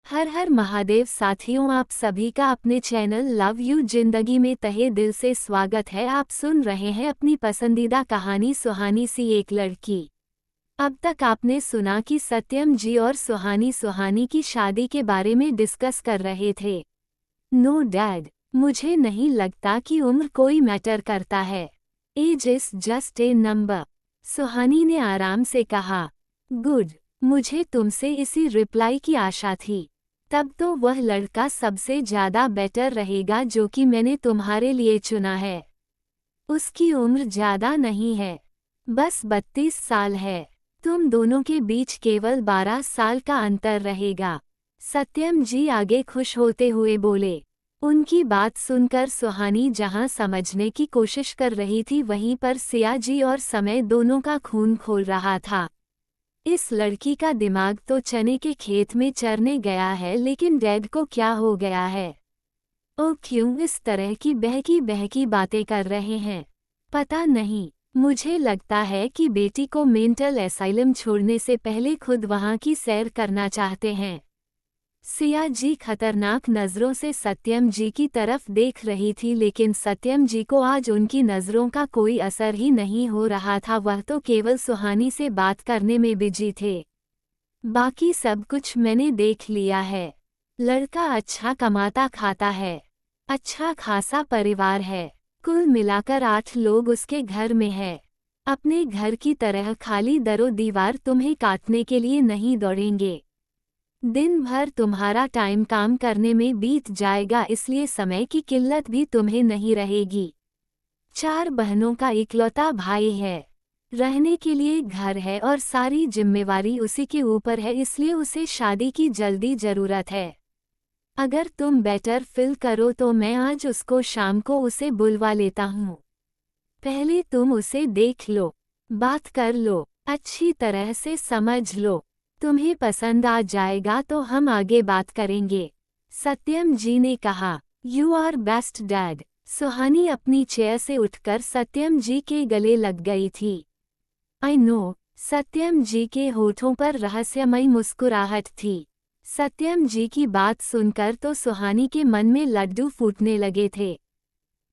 हर हर महादेव साथियों, आप सभी का अपने चैनल लव यू जिंदगी में तहे दिल से स्वागत है। आप सुन रहे हैं अपनी पसंदीदा कहानी सुहानी सी एक लड़की। अब तक आपने सुना कि सत्यम जी और सुहानी की शादी के बारे में डिस्कस कर रहे थे। नो डैड, मुझे नहीं लगता कि उम्र कोई मैटर करता है। Age is just a number, Suhani ने आराम से कहा। गुड, मुझे तुमसे इसी रिप्लाई की आशा थी। तब तो वह लड़का सबसे ज्यादा बेटर रहेगा जो कि मैंने तुम्हारे लिए चुना है। उसकी उम्र ज्यादा नहीं है, बस 32 साल है। तुम दोनों के बीच केवल 12 साल का अंतर रहेगा। सत्यम जी आगे खुश होते हुए बोले। उनकी बात सुनकर सुहानी जहां समझने की कोशिश कर रही थी, वहीं पर सिया जी और समय दोनों का खून खोल रहा था। इस लड़की का दिमाग तो चने के खेत में चरने गया है, लेकिन डैड को क्या हो गया है? ओ क्यों इस तरह की बहकी बहकी बातें कर रहे हैं? पता नहीं, मुझे लगता है कि बेटी को मेंटल एसाइलम छोड़ने से पहले खुद वहां की सैर करना चाहते हैं। सिया जी खतरनाक नज़रों से सत्यम जी की तरफ देख रही थी, लेकिन सत्यम जी को आज उनकी नज़रों का कोई असर ही नहीं हो रहा था। वह तो केवल सुहानी से बात करने में बिजी थे। बाकी सब कुछ मैंने देख लिया है। लड़का अच्छा कमाता खाता है, अच्छा खासा परिवार है। कुल मिलाकर 8 लोग उसके घर में है। अपने घर की तरह खाली दरो दीवार तुम्हें काटने के लिए नहीं दौड़ेंगे। दिन भर तुम्हारा टाइम काम करने में बीत जाएगा, इसलिए समय की किल्लत भी तुम्हें नहीं रहेगी। 4 बहनों का इकलौता भाई है, रहने के लिए घर है और सारी जिम्मेवारी उसी के ऊपर है, इसलिए उसे शादी की जल्दी जरूरत है। अगर तुम बेटर फील करो तो मैं आज उसको शाम को उसे बुलवा लेता हूँ। पहले तुम उसे देख लो, बात कर लो, अच्छी तरह से समझ लो। तुम्हें पसंद आ जाएगा तो हम आगे बात करेंगे, सत्यम जी ने कहा। You are best dad. Suhani अपनी चेयर से उठकर सत्यम जी के गले लग गई थी। आई नो, सत्यम जी के होठों पर रहस्यमयी मुस्कुराहट थी। सत्यम जी की बात सुनकर तो सुहानी के मन में लड्डू फूटने लगे थे।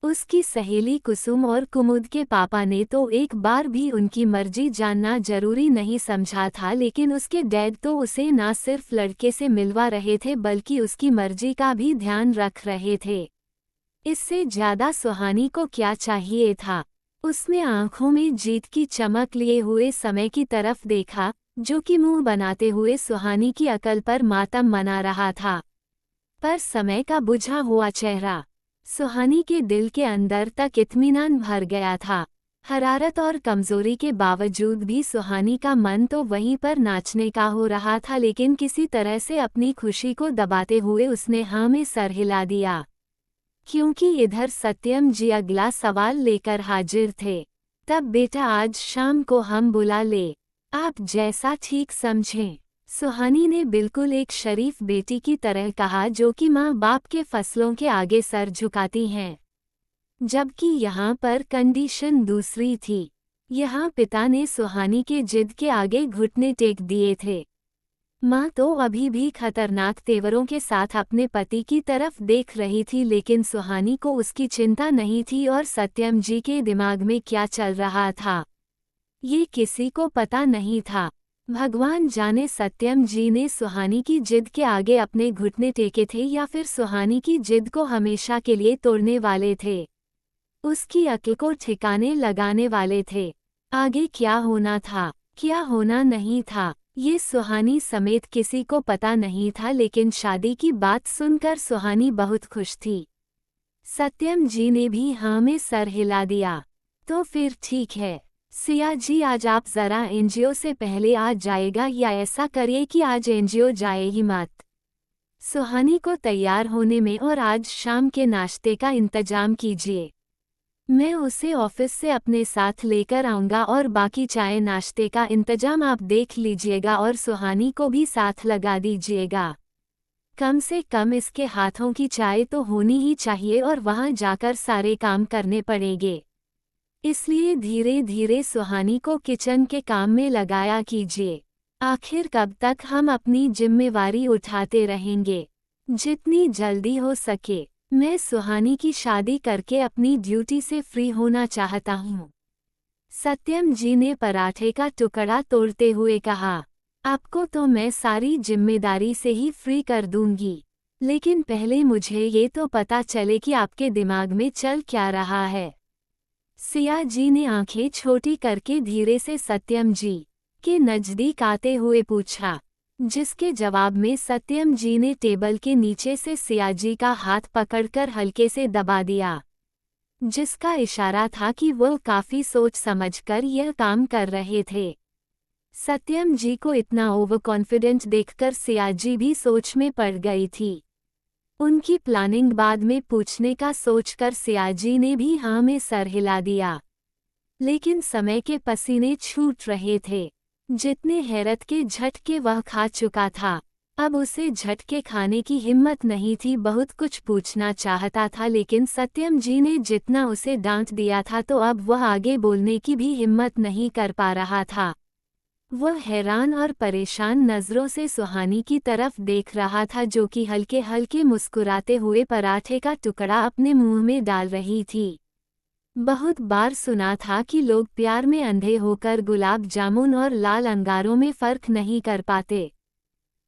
उसकी सहेली कुसुम और कुमुद के पापा ने तो एक बार भी उनकी मर्जी जानना जरूरी नहीं समझा था, लेकिन उसके डैड तो उसे ना सिर्फ लड़के से मिलवा रहे थे बल्कि उसकी मर्जी का भी ध्यान रख रहे थे। इससे ज्यादा सुहानी को क्या चाहिए था? उसने आंखों में जीत की चमक लिए हुए समय की तरफ देखा, जो कि मुंह बनाते हुए सुहानी की अकल पर मातम मना रहा था। पर समय का बुझा हुआ चेहरा सुहानी के दिल के अंदर तक इत्मीनान भर गया था। हरारत और कमजोरी के बावजूद भी सुहानी का मन तो वहीं पर नाचने का हो रहा था, लेकिन किसी तरह से अपनी खुशी को दबाते हुए उसने हाँ में सर हिला दिया, क्योंकि इधर सत्यम जी अगला सवाल लेकर हाजिर थे। तब बेटा आज शाम को हम बुला ले, आप जैसा ठीक समझें, सुहानी ने बिल्कुल एक शरीफ बेटी की तरह कहा, जो कि माँ बाप के फैसलों के आगे सर झुकाती हैं। जबकि यहाँ पर कंडीशन दूसरी थी। यहाँ पिता ने सुहानी के जिद के आगे घुटने टेक दिए थे। माँ तो अभी भी खतरनाक तेवरों के साथ अपने पति की तरफ देख रही थी, लेकिन सुहानी को उसकी चिंता नहीं थी और सत्यम जी के दिमाग में क्या चल रहा था ये किसी को पता नहीं था। भगवान जाने सत्यम जी ने सुहानी की जिद के आगे अपने घुटने टेके थे या फिर सुहानी की जिद को हमेशा के लिए तोड़ने वाले थे, उसकी अक्ल को ठिकाने लगाने वाले थे। आगे क्या होना था, क्या होना नहीं था, ये सुहानी समेत किसी को पता नहीं था, लेकिन शादी की बात सुनकर सुहानी बहुत खुश थी। सत्यम जी ने भी हाँ में सर हिला दिया। तो फिर ठीक है सिया जी, आज आप जरा एनजीओ से पहले आ जाएगा, या ऐसा करिए कि आज एनजीओ जाए ही मत। सुहानी को तैयार होने में और आज शाम के नाश्ते का इंतजाम कीजिए। मैं उसे ऑफिस से अपने साथ लेकर आऊँगा और बाकी चाय नाश्ते का इंतजाम आप देख लीजिएगा और सुहानी को भी साथ लगा दीजिएगा। कम से कम इसके हाथों की चाय तो होनी ही चाहिए और वहाँ जाकर सारे काम करने पड़ेंगे। इसलिए धीरे धीरे सुहानी को किचन के काम में लगाया कीजिए। आखिर कब तक हम अपनी जिम्मेवारी उठाते रहेंगे? जितनी जल्दी हो सके। मैं सुहानी की शादी करके अपनी ड्यूटी से फ्री होना चाहता हूँ। सत्यम जी ने पराठे का टुकड़ा तोड़ते हुए कहा। आपको तो मैं सारी जिम्मेदारी से ही फ्री कर दूंगी, लेकिन पहले मुझे ये तो पता चले कि आपके दिमाग में चल क्या रहा है। सिया जी ने आंखें छोटी करके धीरे से सत्यम जी के नजदीक आते हुए पूछा, जिसके जवाब में सत्यम जी ने टेबल के नीचे से सिया जी का हाथ पकड़कर हल्के से दबा दिया, जिसका इशारा था कि वो काफी सोच समझकर यह काम कर रहे थे। सत्यम जी को इतना ओवर कॉन्फिडेंट देखकर सिया जी भी सोच में पड़ गई थी। उनकी प्लानिंग बाद में पूछने का सोचकर सिया जी ने भी हाँ में सर हिला दिया, लेकिन समय के पसीने छूट रहे थे। जितने हैरत के झटके वह खा चुका था, अब उसे झटके खाने की हिम्मत नहीं थी। बहुत कुछ पूछना चाहता था, लेकिन सत्यम जी ने जितना उसे डांट दिया था तो अब वह आगे बोलने की भी हिम्मत नहीं कर पा रहा था। वह हैरान और परेशान नज़रों से सुहानी की तरफ देख रहा था, जो कि हल्के हल्के मुस्कुराते हुए पराठे का टुकड़ा अपने मुंह में डाल रही थी। बहुत बार सुना था कि लोग प्यार में अंधे होकर गुलाब जामुन और लाल अंगारों में फर्क नहीं कर पाते।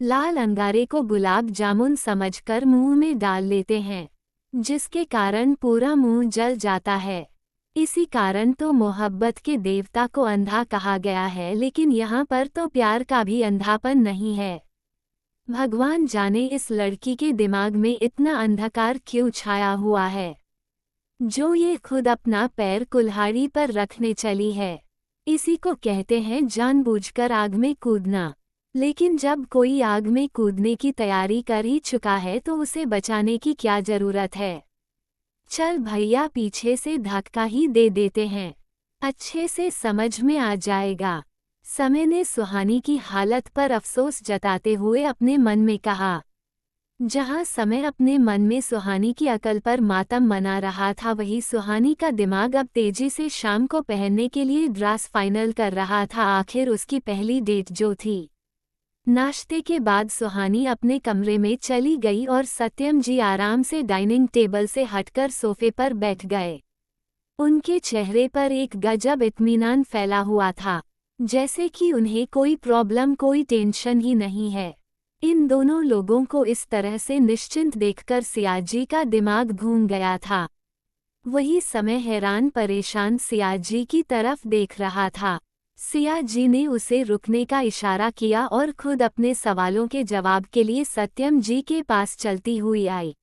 लाल अंगारे को गुलाब जामुन समझकर मुंह में डाल लेते हैं, जिसके कारण पूरा मुंह जल जाता है। इसी कारण तो मोहब्बत के देवता को अंधा कहा गया है, लेकिन यहाँ पर तो प्यार का भी अंधापन नहीं है। भगवान जाने इस लड़की के दिमाग में इतना अंधकार क्यों छाया हुआ है, जो ये खुद अपना पैर कुल्हाड़ी पर रखने चली है। इसी को कहते हैं जानबूझकर आग में कूदना। लेकिन जब कोई आग में कूदने की तैयारी कर ही चुका है तो उसे बचाने की क्या जरूरत है। चल भैया, पीछे से धक्का ही दे देते हैं, अच्छे से समझ में आ जाएगा। समय ने सुहानी की हालत पर अफसोस जताते हुए अपने मन में कहा। जहां समय अपने मन में सुहानी की अकल पर मातम मना रहा था, वही सुहानी का दिमाग अब तेजी से शाम को पहनने के लिए ड्रेस फाइनल कर रहा था। आखिर उसकी पहली डेट जो थी। नाश्ते के बाद सुहानी अपने कमरे में चली गई और सत्यम जी आराम से डाइनिंग टेबल से हटकर सोफे पर बैठ गए। उनके चेहरे पर एक गजब इत्मीनान फैला हुआ था, जैसे कि उन्हें कोई प्रॉब्लम, कोई टेंशन ही नहीं है। इन दोनों लोगों को इस तरह से निश्चिंत देखकर सिया जी का दिमाग घूम गया था। वही समय हैरान परेशान सिया जी की तरफ देख रहा था। सिया जी ने उसे रुकने का इशारा किया और खुद अपने सवालों के जवाब के लिए सत्यम जी के पास चलती हुई आई।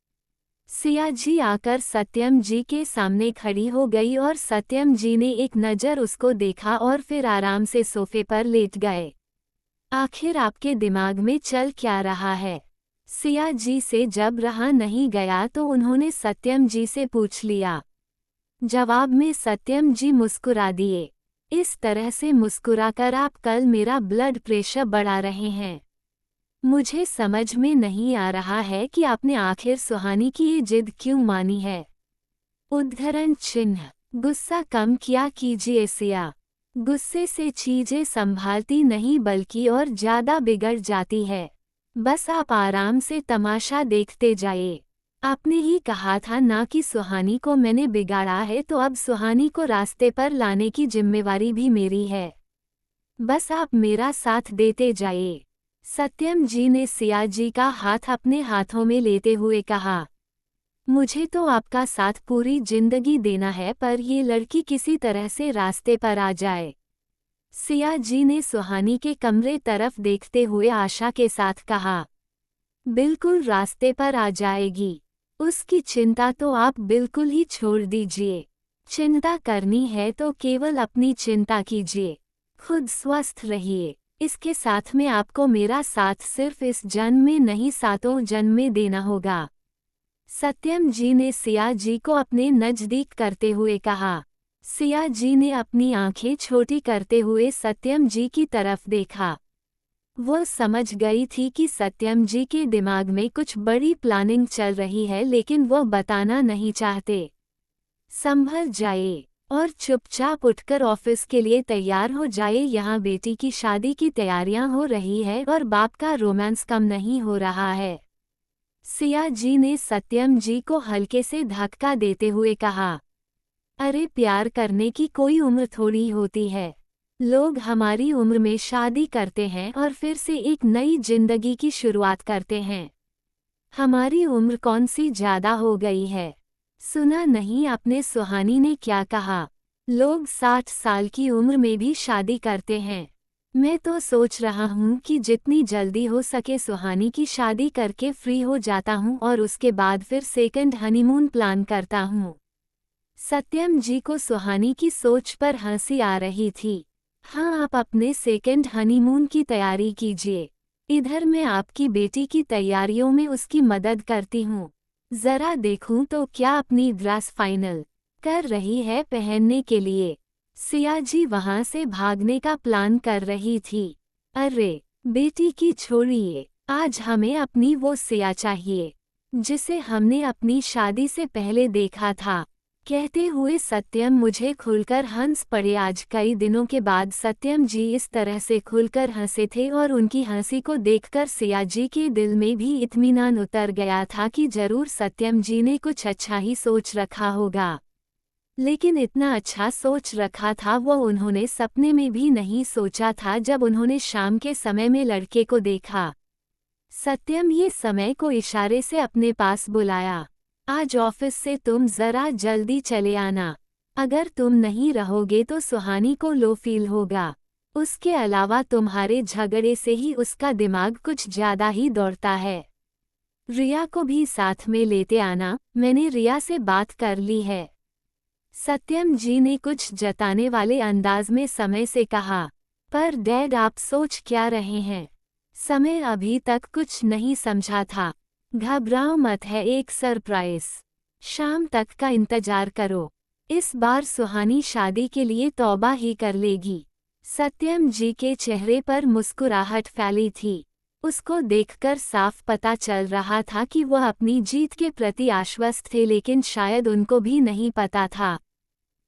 सिया जी आकर सत्यम जी के सामने खड़ी हो गई और सत्यम जी ने एक नज़र उसको देखा और फिर आराम से सोफे पर लेट गए। आखिर आपके दिमाग में चल क्या रहा है? सिया जी से जब रहा नहीं गया तो उन्होंने सत्यम जी से पूछ लिया। जवाब में सत्यम जी मुस्कुरा दिए। इस तरह से मुस्कुराकर आप कल मेरा ब्लड प्रेशर बढ़ा रहे हैं। मुझे समझ में नहीं आ रहा है कि आपने आखिर सुहानी की ये जिद क्यों मानी है। उद्धरण चिन्ह। गुस्सा कम किया कीजिए सिया। गुस्से से चीजें संभालती नहीं बल्कि और ज्यादा बिगड़ जाती है। बस आप आराम से तमाशा देखते जाइए। आपने ही कहा था ना कि सुहानी को मैंने बिगाड़ा है, तो अब सुहानी को रास्ते पर लाने की जिम्मेवारी भी मेरी है। बस आप मेरा साथ देते जाइए। सत्यम जी ने सिया जी का हाथ अपने हाथों में लेते हुए कहा। मुझे तो आपका साथ पूरी जिंदगी देना है, पर ये लड़की किसी तरह से रास्ते पर आ जाए। सिया जी ने सुहानी के कमरे तरफ देखते हुए आशा के साथ कहा। बिल्कुल रास्ते पर आ जाएगी, उसकी चिंता तो आप बिल्कुल ही छोड़ दीजिए। चिंता करनी है तो केवल अपनी चिंता कीजिए, खुद स्वस्थ रहिए। इसके साथ में आपको मेरा साथ सिर्फ इस जन्म में नहीं, सातों जन्म में देना होगा। सत्यम जी ने सिया जी को अपने नज़दीक करते हुए कहा। सिया जी ने अपनी आंखें छोटी करते हुए सत्यम जी की तरफ देखा। वो समझ गई थी कि सत्यम जी के दिमाग में कुछ बड़ी प्लानिंग चल रही है, लेकिन वो बताना नहीं चाहते। संभल जाइए और चुपचाप उठकर ऑफिस के लिए तैयार हो जाए। यहाँ बेटी की शादी की तैयारियां हो रही है और बाप का रोमांस कम नहीं हो रहा है। सिया जी ने सत्यम जी को हल्के से धक्का देते हुए कहा, अरे प्यार करने की कोई उम्र थोड़ी होती है। लोग हमारी उम्र में शादी करते हैं और फिर से एक नई जिंदगी की शुरुआत करते हैं। हमारी उम्र कौन सी ज्यादा हो गई है? सुना नहीं आपने सुहानी ने क्या कहा? लोग 60 साल की उम्र में भी शादी करते हैं। मैं तो सोच रहा हूँ कि जितनी जल्दी हो सके सुहानी की शादी करके फ्री हो जाता हूँ और उसके बाद फिर सेकंड हनीमून प्लान करता हूँ। सत्यम जी को सुहानी की सोच पर हंसी आ रही थी। हाँ, आप अपने सेकंड हनीमून की तैयारी कीजिए। इधर मैं आपकी बेटी की तैयारियों में उसकी मदद करती हूँ। जरा देखूं तो क्या अपनी ड्रेस फाइनल कर रही है पहनने के लिए। सिया जी वहां से भागने का प्लान कर रही थी। अरे बेटी की छोड़िए, आज हमें अपनी वो सिया चाहिए जिसे हमने अपनी शादी से पहले देखा था। कहते हुए सत्यम मुझे खुलकर हंस पड़े। आज कई दिनों के बाद सत्यम जी इस तरह से खुलकर हंसे थे और उनकी हंसी को देखकर सिया जी के दिल में भी इत्मीनान उतर गया था कि जरूर सत्यम जी ने कुछ अच्छा ही सोच रखा होगा। लेकिन इतना अच्छा सोच रखा था वो उन्होंने सपने में भी नहीं सोचा था जब उन्होंने शाम के समय में लड़के को देखा। सत्यम ये समय को इशारे से अपने पास बुलाया। आज ऑफिस से तुम जरा जल्दी चले आना। अगर तुम नहीं रहोगे तो सुहानी को लो फील होगा। उसके अलावा तुम्हारे झगड़े से ही उसका दिमाग कुछ ज्यादा ही दौड़ता है। रिया को भी साथ में लेते आना, मैंने रिया से बात कर ली है। सत्यम जी ने कुछ जताने वाले अंदाज में समय से कहा। पर डैड आप सोच क्या रहे हैं? समय अभी तक कुछ नहीं समझा था। घबराओ मत, है एक सरप्राइज। शाम तक का इंतजार करो। इस बार सुहानी शादी के लिए तौबा ही कर लेगी। सत्यम जी के चेहरे पर मुस्कुराहट फैली थी। उसको देखकर साफ पता चल रहा था कि वह अपनी जीत के प्रति आश्वस्त थे, लेकिन शायद उनको भी नहीं पता था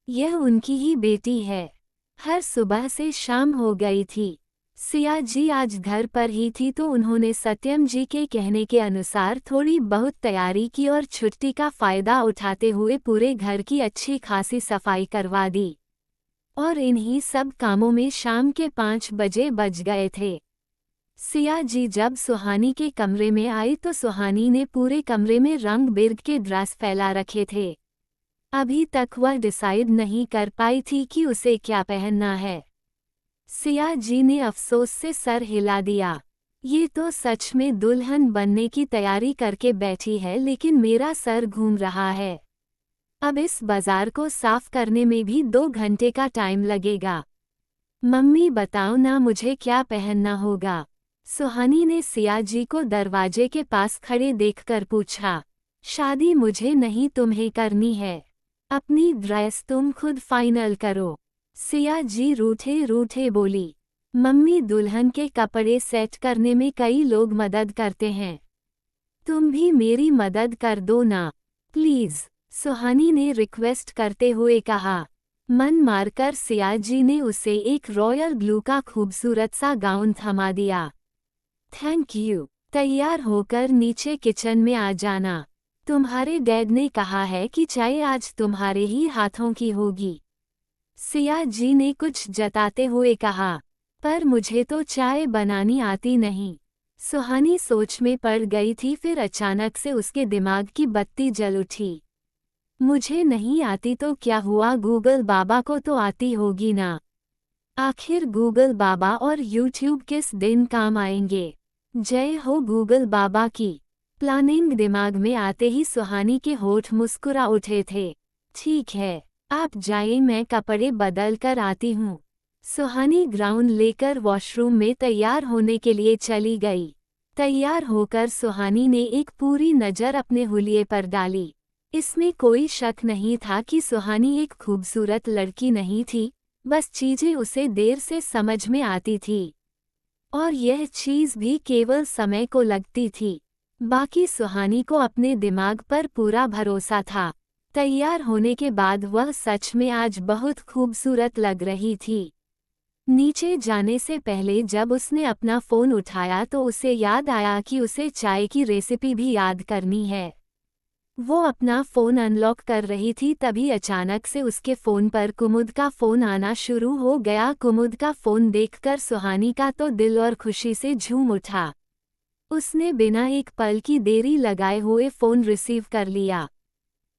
यह उनकी ही बेटी है। हर सुबह से शाम हो गई थी। सिया जी आज घर पर ही थी तो उन्होंने सत्यम जी के कहने के अनुसार थोड़ी बहुत तैयारी की और छुट्टी का फायदा उठाते हुए पूरे घर की अच्छी खासी सफाई करवा दी। और इन्हीं सब कामों में शाम के 5 बजे बज गए थे। सिया जी जब सुहानी के कमरे में आई तो सुहानी ने पूरे कमरे में रंग बिरंग के ड्रेस फैला रखे थे। अभी तक वह डिसाइड नहीं कर पाई थी कि उसे क्या पहनना है। सिया जी ने अफसोस से सर हिला दिया। ये तो सच में दुल्हन बनने की तैयारी करके बैठी है, लेकिन मेरा सर घूम रहा है। अब इस बाजार को साफ करने में भी 2 घंटे का टाइम लगेगा। मम्मी बताओ ना मुझे क्या पहनना होगा? सुहानी ने सिया जी को दरवाजे के पास खड़े देखकर पूछा। शादी मुझे नहीं तुम्हें करनी है। अपनी ड्रेस तुम खुद फाइनल करो। सिया जी रूठे रूठे बोली। मम्मी दुल्हन के कपड़े सेट करने में कई लोग मदद करते हैं, तुम भी मेरी मदद कर दो ना प्लीज, सुहानी ने रिक्वेस्ट करते हुए कहा। मन मारकर सिया जी ने उसे एक रॉयल ब्लू का खूबसूरत सा गाउन थमा दिया। थैंक यू, तैयार होकर नीचे किचन में आ जाना। तुम्हारे डैड ने कहा है कि चाय आज तुम्हारे ही हाथों की होगी। सिया जी ने कुछ जताते हुए कहा। पर मुझे तो चाय बनानी आती नहीं। सुहानी सोच में पड़ गई थी, फिर अचानक से उसके दिमाग की बत्ती जल उठी। मुझे नहीं आती तो क्या हुआ, गूगल बाबा को तो आती होगी ना। आखिर गूगल बाबा और यूट्यूब किस दिन काम आएंगे। जय हो गूगल बाबा की। प्लानिंग दिमाग में आते ही सुहानी के होठ मुस्कुरा उठे थे। ठीक है, आप जाइए, मैं कपड़े बदल कर आती हूँ। सुहानी ग्राउंड लेकर वॉशरूम में तैयार होने के लिए चली गई। तैयार होकर सुहानी ने एक पूरी नज़र अपने हुलिये पर डाली। इसमें कोई शक नहीं था कि सुहानी एक खूबसूरत लड़की नहीं थी, बस चीजें उसे देर से समझ में आती थी। और यह चीज भी केवल समय को लगती थी। बाकी सुहानी को अपने दिमाग पर पूरा भरोसा था। तैयार होने के बाद वह सच में आज बहुत खूबसूरत लग रही थी। नीचे जाने से पहले जब उसने अपना फ़ोन उठाया तो उसे याद आया कि उसे चाय की रेसिपी भी याद करनी है। वो अपना फ़ोन अनलॉक कर रही थी तभी अचानक से उसके फ़ोन पर कुमुद का फ़ोन आना शुरू हो गया। कुमुद का फ़ोन देखकर सुहानी का तो दिल और खुशी से झूम उठा। उसने बिना एक पल की देरी लगाए हुए फ़ोन रिसीव कर लिया।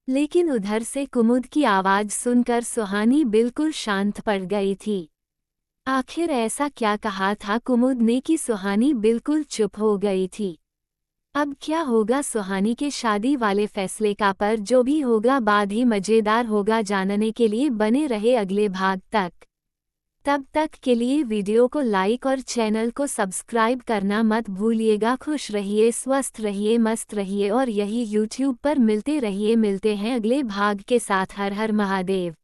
लेकिन उधर से कुमुद की आवाज़ सुनकर सुहानी बिल्कुल शांत पड़ गई थी। आखिर ऐसा क्या कहा था कुमुद ने कि सुहानी बिल्कुल चुप हो गई थी। अब क्या होगा सुहानी के शादी वाले फैसले का, पर जो भी होगा बाद ही मज़ेदार होगा। जानने के लिए बने रहे अगले भाग तक। तब तक के लिए वीडियो को लाइक और चैनल को सब्सक्राइब करना मत भूलिएगा। खुश रहिए, स्वस्थ रहिए, मस्त रहिए और यही यूट्यूब पर मिलते हैं अगले भाग के साथ। हर हर महादेव।